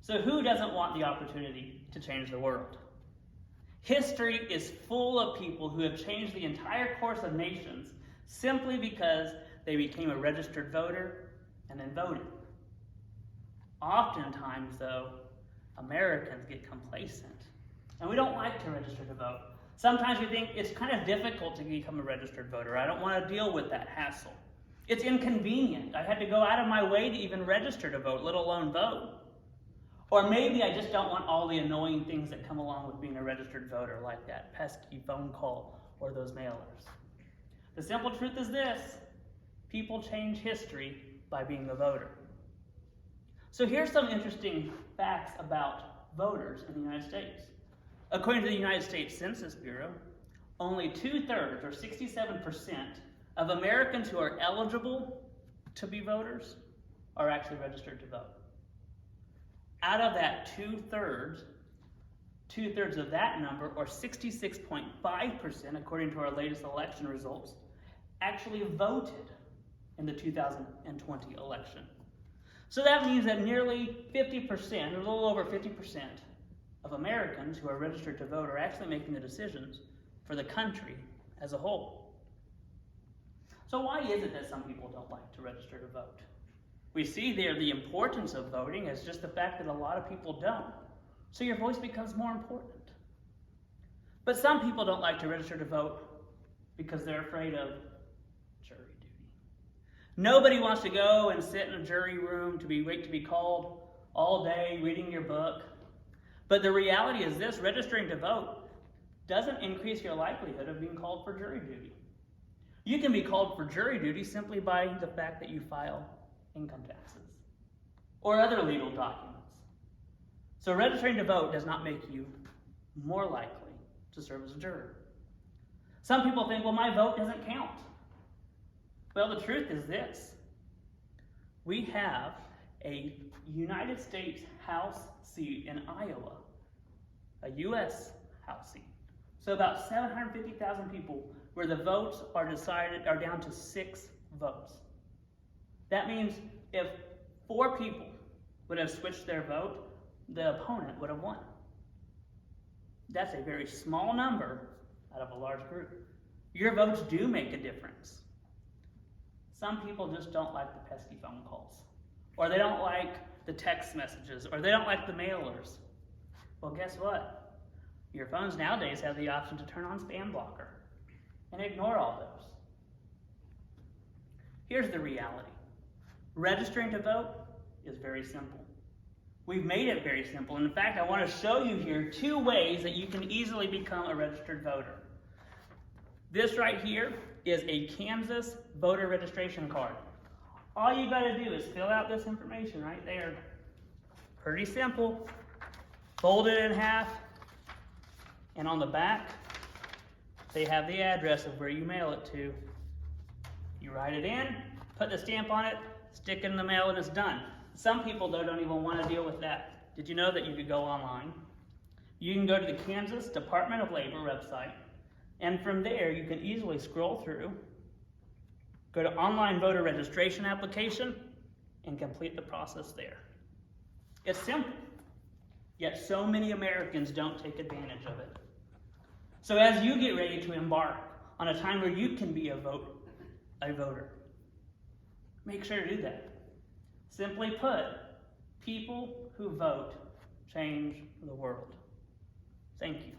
So who doesn't want the opportunity to change the world? History is full of people who have changed the entire course of nations simply because they became a registered voter and then voted. Oftentimes, though, Americans get complacent, and we don't like to register to vote. Sometimes we think it's kind of difficult to become a registered voter. I don't want to deal with that hassle. It's inconvenient. I had to go out of my way to even register to vote, let alone vote. Or maybe I just don't want all the annoying things that come along with being a registered voter, like that pesky phone call or those mailers. The simple truth is this: people change history by being a voter. So here's some interesting facts about voters in the United States. According to the United States Census Bureau, only 2/3, or 67%, of Americans who are eligible to be voters are actually registered to vote. Out of that 2/3 of that number, or 66.5%, according to our latest election results, actually voted in the 2020 election. So that means that nearly 50%, or a little over 50%, of Americans who are registered to vote are actually making the decisions for the country as a whole. So why is it that some people don't like to register to vote? We see there the importance of voting as just the fact that a lot of people don't. So your voice becomes more important. But some people don't like to register to vote because they're afraid of jury duty. Nobody wants to go and sit in a jury room wait to be called all day reading your book. But the reality is this: registering to vote doesn't increase your likelihood of being called for jury duty. You can be called for jury duty simply by the fact that you file income taxes or other legal documents. So registering to vote does not make you more likely to serve as a juror. Some people think, well, my vote doesn't count. Well, the truth is this: we have a United States House seat in Iowa, a U.S. House seat. So about 750,000 people, where the votes are down to 6 votes. That means if 4 people would have switched their vote, the opponent would have won. That's a very small number out of a large group. Your votes do make a difference. Some people just don't like the pesky phone calls, or they don't like the text messages, or they don't like the mailers. Well, guess what? Your phones nowadays have the option to turn on spam blocker and ignore all those. Here's the reality. Registering to vote is very simple. We've made it very simple. And in fact, I want to show you here 2 ways that you can easily become a registered voter. This right here is a Kansas voter registration card. All you got to do is fill out this information right there. Pretty simple. Fold it in half, and on the back, they have the address of where you mail it to. You write it in, put the stamp on it, stick it in the mail, and it's done. Some people, though, don't even want to deal with that. Did you know that you could go online? You can go to the Kansas Department of Labor website, and from there, you can easily scroll through, go to online voter registration application, and complete the process there. It's simple, yet so many Americans don't take advantage of it. So as you get ready to embark on a time where you can be a voter, make sure to do that. Simply put, people who vote change the world. Thank you.